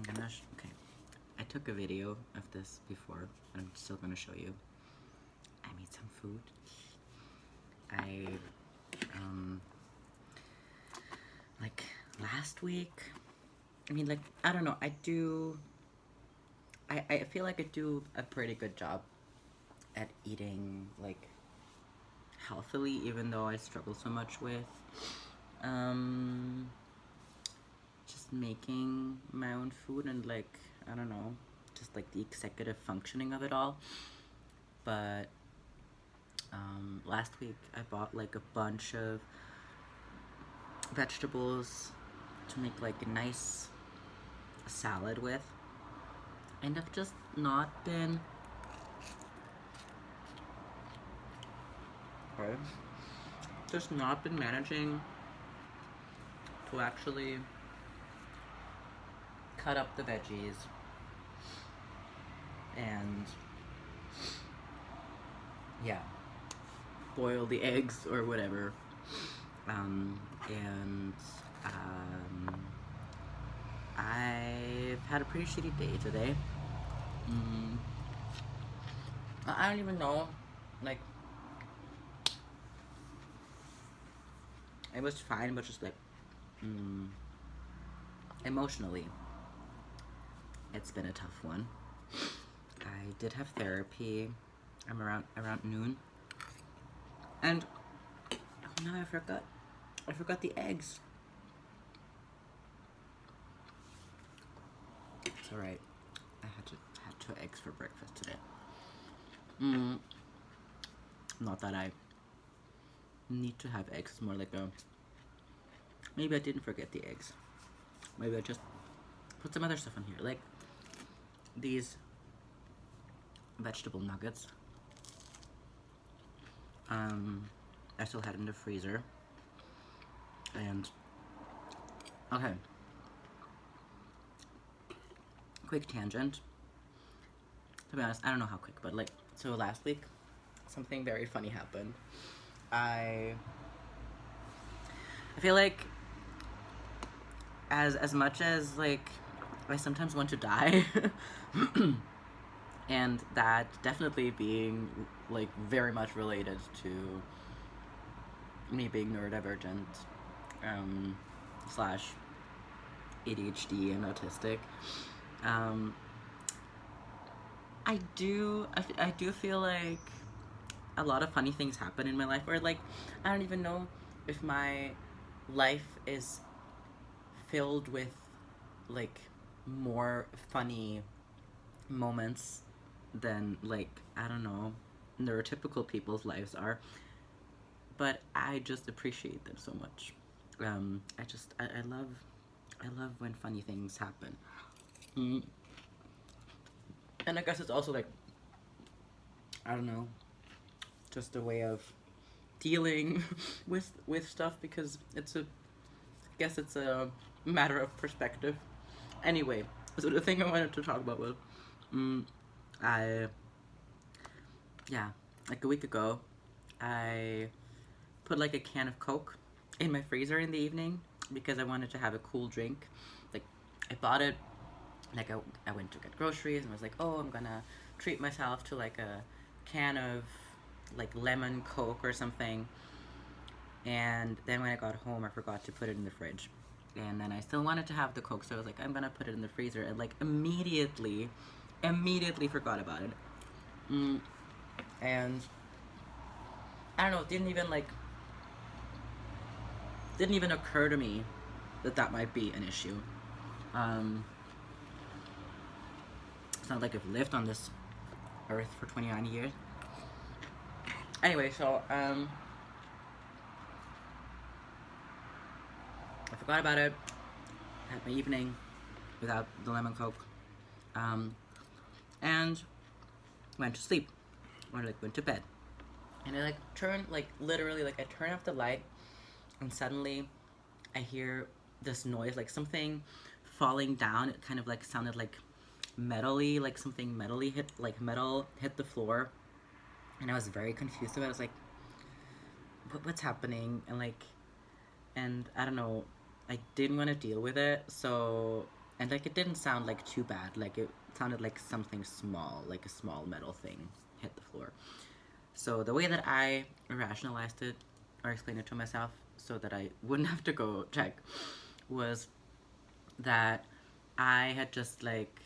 okay. I took a video of this before, but I'm still gonna show you. I made some food. Like last week, I don't know, I feel like I do a pretty good job at eating, like, healthily, even though I struggle so much with, just making my own food and, like, I don't know, just, like, the executive functioning of it all. But, last week I bought, like, a bunch of vegetables to make, like, a nice salad with. And I've just not been... Just not been managing to actually cut up the veggies and, yeah, boil the eggs or whatever. I've had a pretty shitty day today. I don't even know, like, it was fine, but just, like, emotionally, it's been a tough one. I did have therapy. I'm around noon. And, oh no, I forgot the eggs. It's alright. I had 2 eggs for breakfast today. Not that I need to have eggs. It's more like maybe I didn't forget the eggs. Maybe I just put some other stuff in here, like these vegetable nuggets. I still had in the freezer. And okay, quick tangent. To be honest, I don't know how quick, but, like, so last week something very funny happened. I feel like as much as, like, I sometimes want to die and that definitely being, like, very much related to me being neurodivergent, slash ADHD and autistic. I do feel like a lot of funny things happen in my life, or, like, I don't even know if my life is filled with, like, more funny moments than, like, I don't know, neurotypical people's lives are, but I just appreciate them so much. I love when funny things happen. And I guess it's also, like, I don't know, just a way of dealing with stuff, because I guess it's a matter of perspective. Anyway, so the thing I wanted to talk about was, like a week ago, I put, like, a can of Coke in my freezer in the evening because I wanted to have a cool drink. Like, I bought it, like, I went to get groceries and was like, oh, I'm gonna treat myself to, like, a can of, like, lemon Coke or something. And then when I got home, I forgot to put it in the fridge. And then I still wanted to have the Coke, so I was like, I'm gonna put it in the freezer, and, like, immediately forgot about it. And I don't know, it didn't even occur to me that might be an issue. It's not like I've lived on this earth for 29 years. Anyway, so, I forgot about it. Had my evening without the lemon Coke. And went to sleep. Or, like, went to bed. And I, like, turned, like, literally, like, I turn off the light, and suddenly I hear this noise, like something falling down. It kind of, like, sounded like metally, like something metally hit, like metal hit the floor. And I was very confused about it. I was like, what's happening? And, like, and I don't know, I didn't want to deal with it, so and like it didn't sound like too bad. Like it sounded like something small, like a small metal thing hit the floor. So the way that I rationalized it or explained it to myself so that I wouldn't have to go check was that I had just like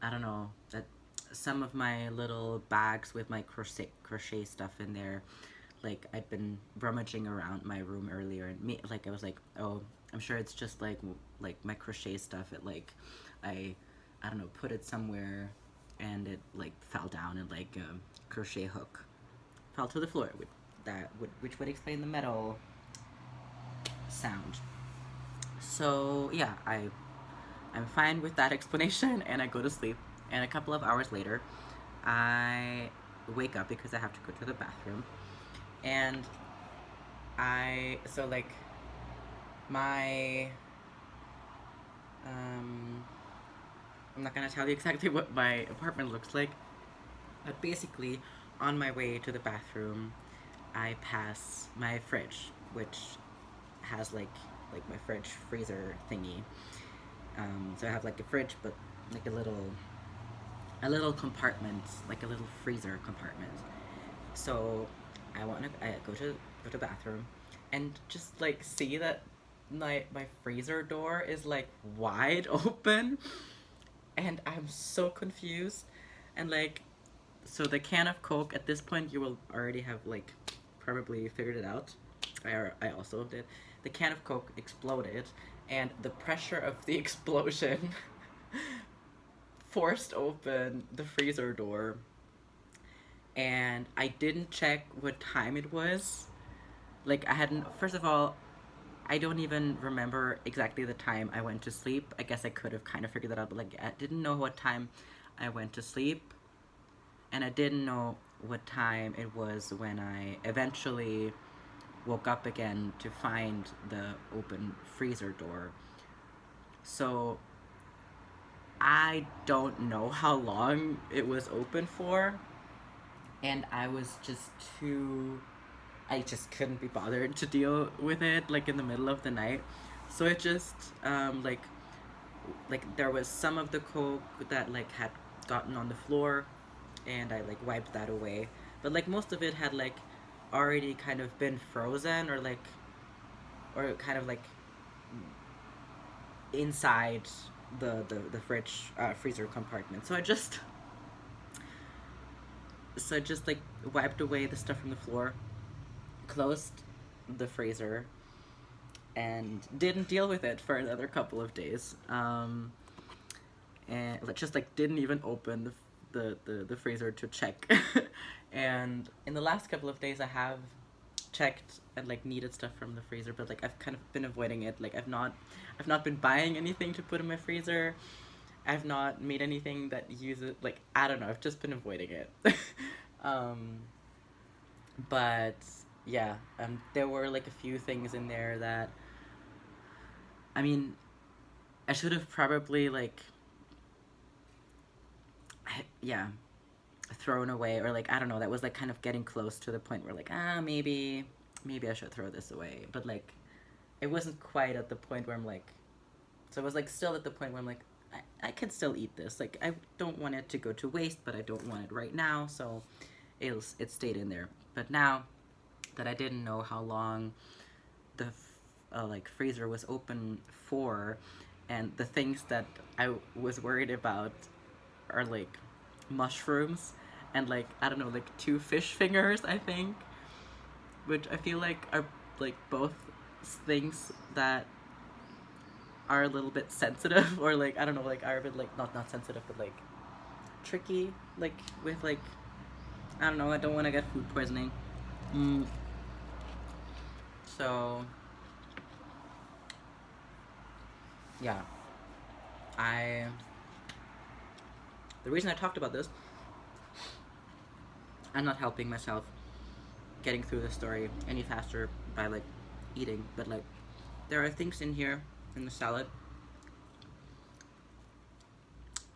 I don't know, that some of my little bags with my crochet stuff in there, like I'd been rummaging around my room earlier, and me like I was like, oh, I'm sure it's just like my crochet stuff. It like I don't know, put it somewhere, and it like fell down, and like a crochet hook fell to the floor. Which would explain the metal sound. So yeah, I'm fine with that explanation, and I go to sleep. And a couple of hours later, I wake up because I have to go to the bathroom, and like my um, I'm not gonna tell you exactly what my apartment looks like, but basically, on my way to the bathroom, I pass my fridge, which has like my fridge freezer thingy. So I have like a fridge, but like a little compartment, like a little freezer compartment. So I go to the bathroom, and just like see that my freezer door is like wide open, and I'm so confused, and like so the can of Coke at this point you will already have like probably figured it out. I also did. The can of Coke exploded, and the pressure of the explosion forced open the freezer door, and I didn't check what time it was. Like I hadn't. First of all, I don't even remember exactly the time I went to sleep. I guess I could have kind of figured that out, but like I didn't know what time I went to sleep, and I didn't know what time it was when I eventually woke up again to find the open freezer door. So I don't know how long it was open for, and I was just too. I just couldn't be bothered to deal with it like in the middle of the night. So it just like there was some of the Coke that like had gotten on the floor, and I like wiped that away. But like most of it had like already kind of been frozen, or kind of like inside the fridge freezer compartment. So I just like wiped away the stuff from the floor, closed the freezer, and didn't deal with it for another couple of days. And just like didn't even open the freezer to check. And in the last couple of days, I have checked and like needed stuff from the freezer, but like I've kind of been avoiding it. Like I've not been buying anything to put in my freezer. I've not made anything that uses like I don't know. I've just been avoiding it. um, but yeah, there were like a few things in there that I mean, I should have probably like yeah, thrown away, or like I don't know, that was like kind of getting close to the point where like maybe I should throw this away, but like it wasn't quite at the point where I'm like, so I was like still at the point where I'm like I could still eat this, like I don't want it to go to waste, but I don't want it right now, so it stayed in there. But now that I didn't know how long the like freezer was open for, and the things that I was worried about are like mushrooms and like I don't know, like two fish fingers, I think, which I feel like are like both things that are a little bit sensitive, or like I don't know, like are a bit like not sensitive, but like tricky, like with like I don't know, I don't want to get food poisoning. Mm. So yeah, I the reason I talked about this, I'm not helping myself getting through the story any faster by like eating, but like there are things in here in the salad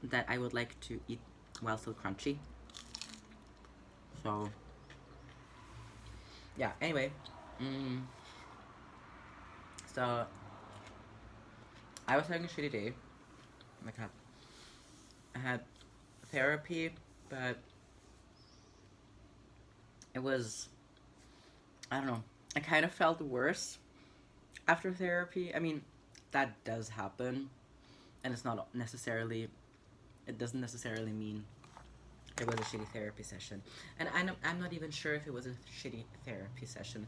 that I would like to eat while still crunchy. So yeah, anyway, so I was having a shitty day. Like I had therapy, but it was, I don't know. I kind of felt worse after therapy. I mean, that does happen, and it's not necessarily. It doesn't necessarily mean it was a shitty therapy session, and I'm not even sure if it was a shitty therapy session.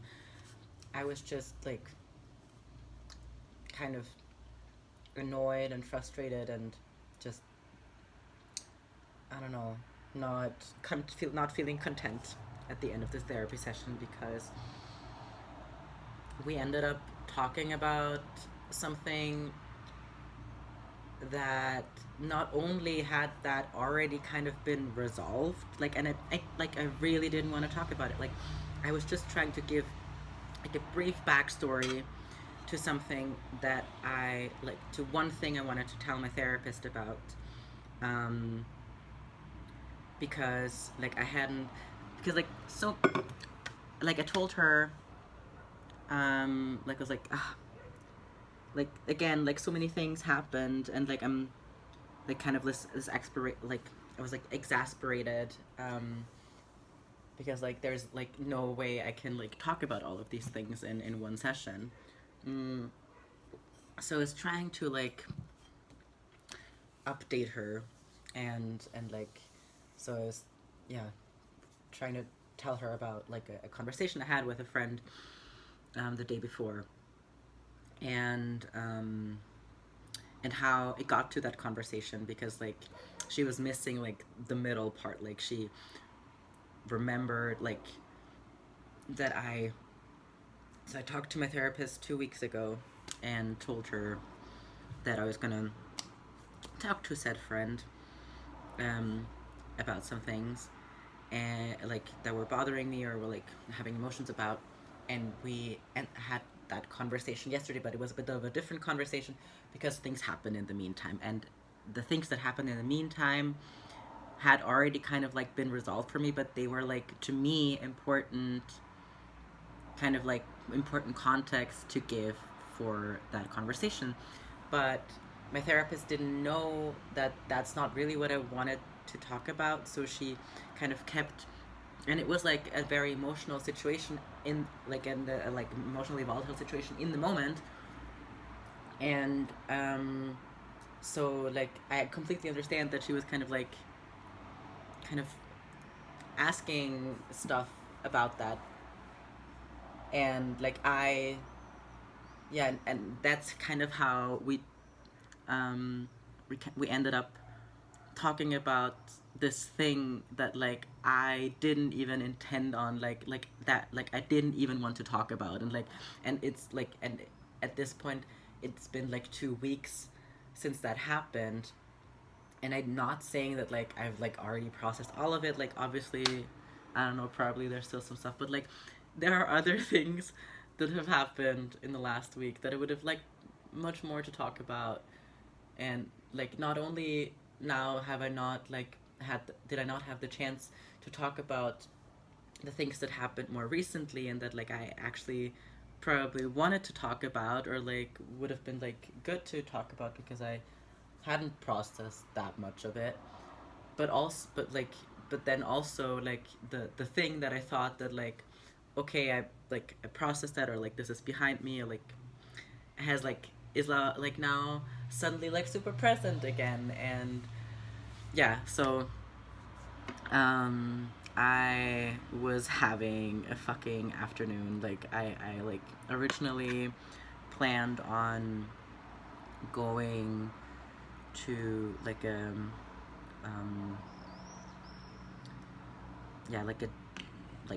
I was just like kind of annoyed and frustrated and just, I don't know, not feeling content at the end of this therapy session because we ended up talking about something that not only had that already kind of been resolved, like, and I really didn't want to talk about it. Like, I was just trying to give like a brief backstory to something that I like, to one thing I wanted to tell my therapist about, um, because like I hadn't, because like so, like I told her, like I was like again, like so many things happened, and like I'm like kind of this like I was like exasperated, because like there's like no way I can like talk about all of these things in one session. Mm, so it's trying to like update her, and like, so I was, yeah, trying to tell her about like a conversation I had with a friend, the day before, and and how it got to that conversation, because like she was missing like the middle part. Like she remembered like that I talked to my therapist 2 weeks ago and told her that I was gonna talk to said friend, um, about some things, and like that were bothering me or were like having emotions about, and we had that conversation yesterday, but it was a bit of a different conversation because things happened in the meantime, and the things that happened in the meantime had already kind of like been resolved for me, but they were like, to me, important, kind of like important context to give for that conversation. But my therapist didn't know that that's not really what I wanted to talk about, so she kind of kept, and it was like a very emotional situation, in like in the like emotionally volatile situation in the moment, and so like I completely understand that she was kind of like kind of asking stuff about that, and like yeah, and that's kind of how um we ended up talking about this thing that like I didn't even intend on, like that, like I didn't even want to talk about, and like, and it's like, and at this point it's been like 2 weeks since that happened, and I'm not saying that like I've like already processed all of it. Like obviously, I don't know, probably there's still some stuff, but like there are other things that have happened in the last week that I would have like much more to talk about, and like not only now have I not like did I not have the chance to talk about the things that happened more recently and that like I actually probably wanted to talk about, or like would have been like good to talk about because I hadn't processed that much of it, but also, but then also like the thing that I thought that like, okay, I processed that, or like this is behind me, or like has like is like now suddenly like super present again. And yeah, so I was having a fucking afternoon. Like I like originally planned on going to like um yeah, like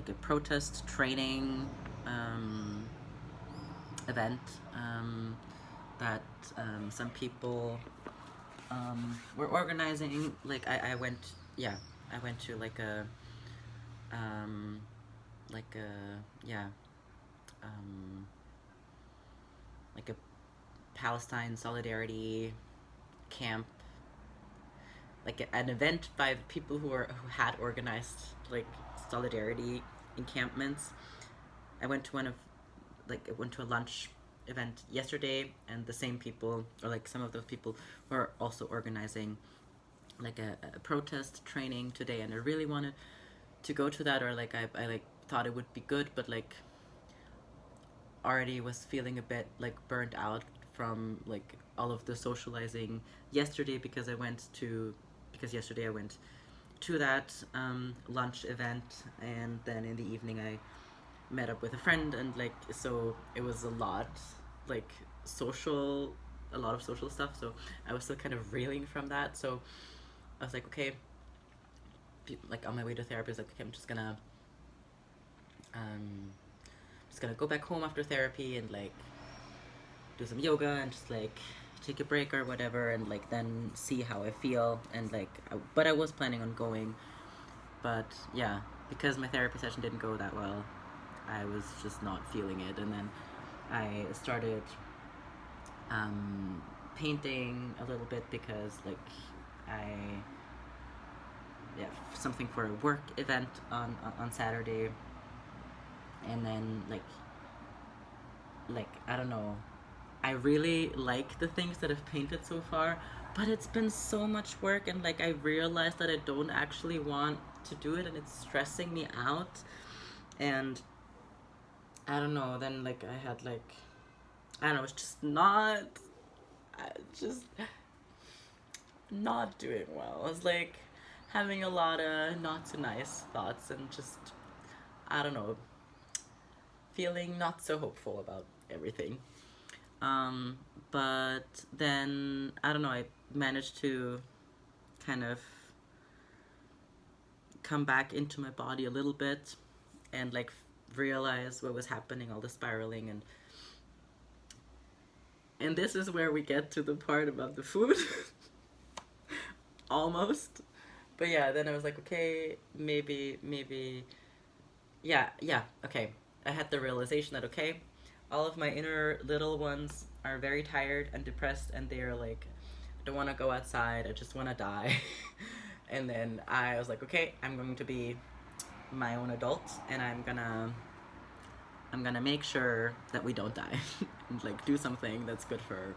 a protest training um event, that some people were organizing. Like I went, yeah, I went to um like a yeah, um like a Palestine solidarity camp, like an event by the people who had organized like solidarity encampments. I went to one of, like I went to a lunch event yesterday, and the same people, or like some of those people, were also organizing like a protest training today, and I really wanted to go to that, or like I like thought it would be good, but like already was feeling a bit like burnt out from like all of the socializing yesterday, because yesterday I went to that lunch event, and then in the evening I met up with a friend, and like so it was like social a lot of social stuff, so I was still kind of reeling from that. So I was like, okay, like on my way to therapy, I was like, okay, I'm just gonna go back home after therapy and like do some yoga and just like take a break or whatever, and like then see how I feel. And like but I was planning on going, but yeah, because my therapy session didn't go that well, I was just not feeling it. And then I started painting a little bit, because like I yeah, something for a work event on Saturday. And then like I don't know, I really like the things that I've painted so far, but it's been so much work, and like I realized that I don't actually want to do it, and it's stressing me out. And I don't know, then like I had like, I don't know, it's just not doing well. I was like having a lot of not so nice thoughts, and just, I don't know, feeling not so hopeful about everything. But then, I don't know, I managed to kind of come back into my body a little bit, and like realize what was happening, all the spiraling. And this is where we get to the part about the food. Almost. But yeah, then I was like, okay, maybe, yeah, okay. I had the realization that, okay, all of my inner little ones are very tired and depressed, and they're like, I don't want to go outside, I just want to die. And then I was like, okay, I'm going to be my own adult, and I'm gonna make sure that we don't die. And like do something that's good for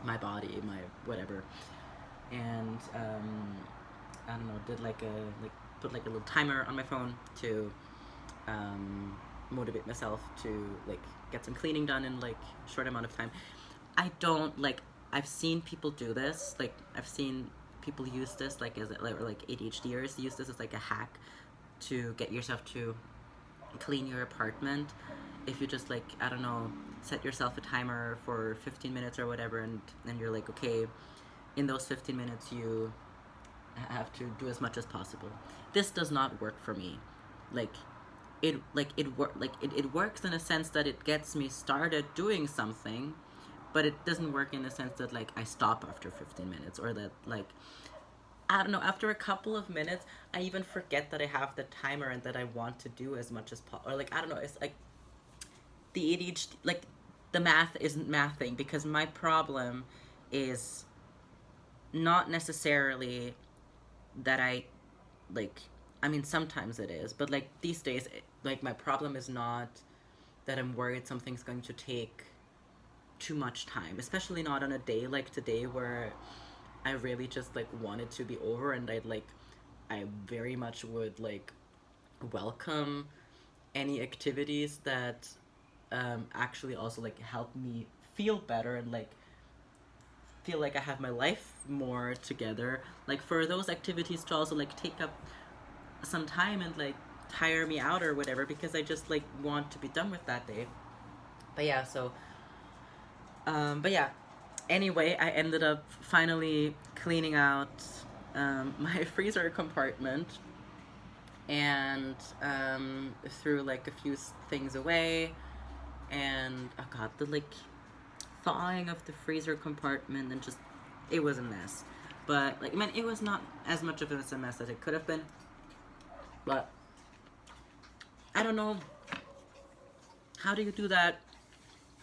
my body, my whatever. And I don't know, did like put like a little timer on my phone to motivate myself to like get some cleaning done in like a short amount of time. I don't like, I've seen people do this, like I've seen people use this like as like ADHDers use this as like a hack to get yourself to clean your apartment. If you just like, I don't know, set yourself a timer for 15 minutes or whatever, and then you're like, okay, in those 15 minutes you have to do as much as possible. This does not work for me. Like it works in a sense that it gets me started doing something, but it doesn't work in the sense that like I stop after 15 minutes, or that like, I don't know, after a couple of minutes I even forget that I have the timer and that I want to do as much as possible. Or like, I don't know, it's like the ADHD, like the math isn't mathing, because my problem is not necessarily that I like, I mean sometimes it is, but like these days like my problem is not that I'm worried something's going to take too much time, especially not on a day like today where I really just like want it to be over, and I very much would like welcome any activities that actually also like help me feel better, and like feel like I have my life more together. Like for those activities to also like take up some time and like tire me out or whatever, because I just like want to be done with that day. But yeah, so but yeah, anyway, I ended up finally cleaning out my freezer compartment, and threw like a few things away, and I got the like thawing of the freezer compartment, and just, it was a mess. But like, man, it was not as much of a mess as it could have been, but I don't know, how do you do that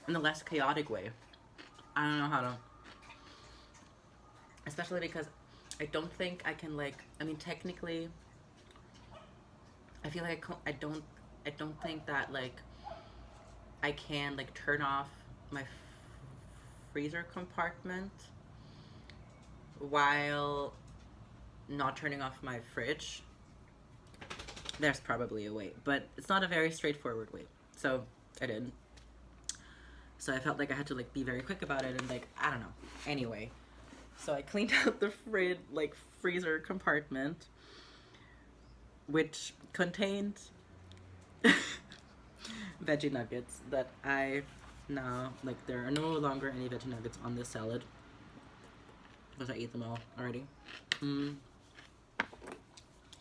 in the less chaotic way? I don't know how to, especially because I don't think I can like, I mean technically I feel like I don't think that like I can like turn off my freezer compartment while not turning off my fridge, there's probably a way, but it's not a very straightforward way. So I didn't. So I felt like I had to like be very quick about it, and like I don't know. Anyway, so I cleaned out the freezer compartment, which contained veggie nuggets that I now like. There are no longer any veggie nuggets on this salad because I ate them all already.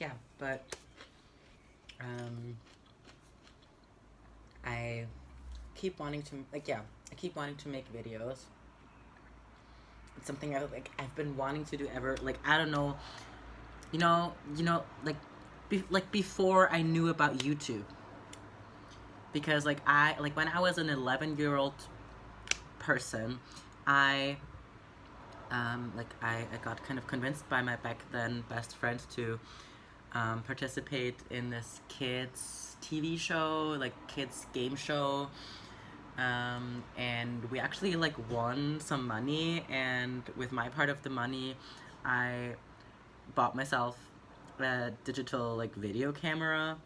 Yeah, but I keep wanting to I keep wanting to make videos. It's something I've been wanting to do ever. Like I don't know, like before I knew about YouTube. Because like when I was an 11-year-old person, I got kind of convinced by my back then best friend to participate in this kids TV show, like kids game show, and we actually like won some money, and with my part of the money I bought myself a digital like video camera.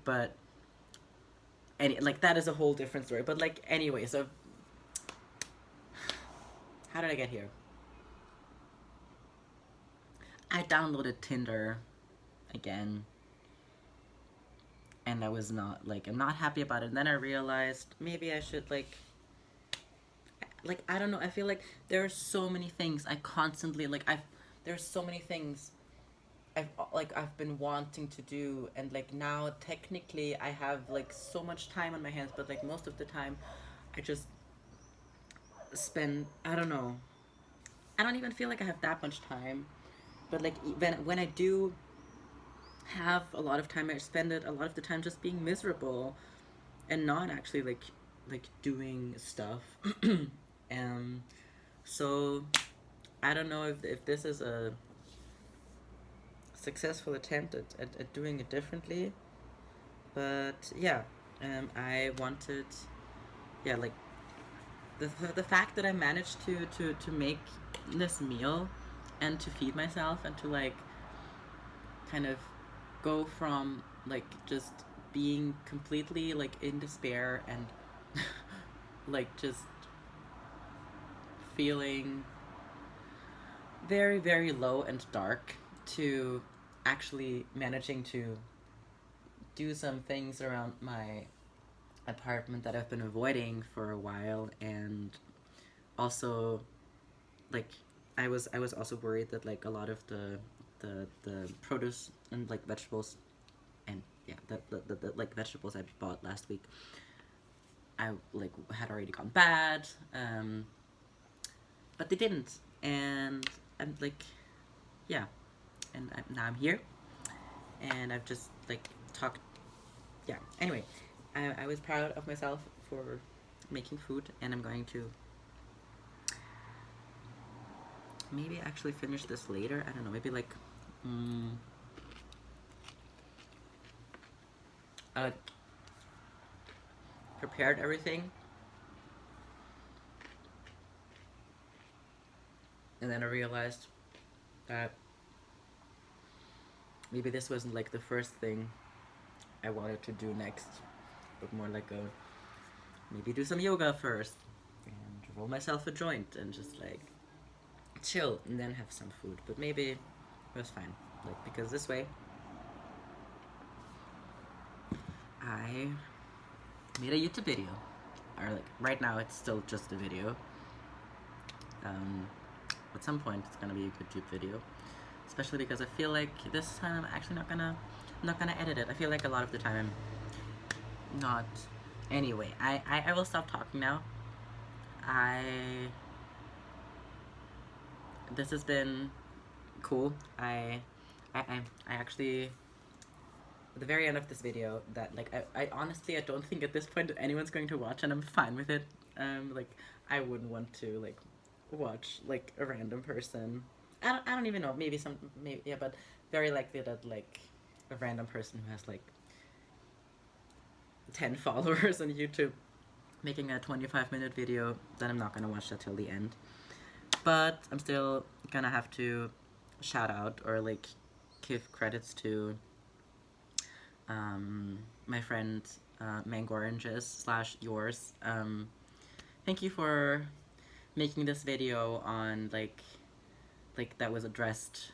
But like that is a whole different story. But like anyway, so how did I get here? I downloaded Tinder again, and I was not like, I'm not happy about it. And then I realized maybe I should like I don't know, I feel like there are so many things I constantly there's so many things I've been wanting to do, and like now technically I have like so much time on my hands, but like most of the time I just spend, I don't know, I don't even feel like I have that much time. But like when I do have a lot of time, I spend it a lot of the time just being miserable and not actually like doing stuff. So I don't know if this is a successful attempt at doing it differently, but yeah, I wanted, yeah, like the fact that I managed to make this meal and to feed myself and to like kind of go from like just being completely like in despair and like just feeling very, very low and dark to actually managing to do some things around my apartment that I've been avoiding for a while. And also like I was also worried that like a lot of the produce and like vegetables and yeah the like vegetables I bought last week I like had already gone bad, but they didn't. And I'm like, yeah, and now I'm here, and I've just like talked. Yeah. Anyway, I was proud of myself for making food, and I'm going to maybe actually finish this later. I don't know. Maybe like, I prepared everything, and then I realized that maybe this wasn't like the first thing I wanted to do next, but more like maybe do some yoga first and roll myself a joint and just like chill and then have some food. But maybe it was fine, like, because this way I made a YouTube video, or like right now it's still just a video. At some point it's gonna be a YouTube video, especially because I feel like this time I'm actually not gonna edit it. I feel like a lot of the time I'm not. Anyway, I will stop talking now. This has been cool. I actually, at the very end of this video, that like I honestly I don't think at this point anyone's going to watch, and I'm fine with it. Like I wouldn't want to like watch like a random person. I don't even know. Maybe yeah, but very likely that like a random person who has like 10 followers on YouTube making a 25-minute video, then I'm not gonna watch that till the end. But I'm still gonna have to shout out or like give credits to my friend Mango Oranges / yours. Thank you for making this video on like that was addressed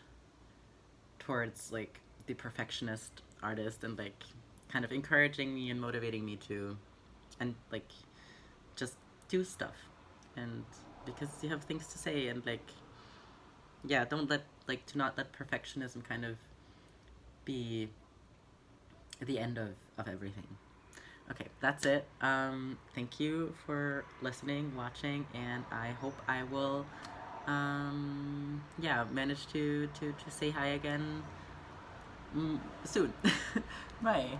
towards like the perfectionist artist, and like kind of encouraging me and motivating me to and like just do stuff, and because you have things to say, and like yeah, don't let like to not let perfectionism kind of be the end of everything. Okay, that's it. Thank you for listening, watching, and I hope I will yeah, manage to say hi again soon. Bye.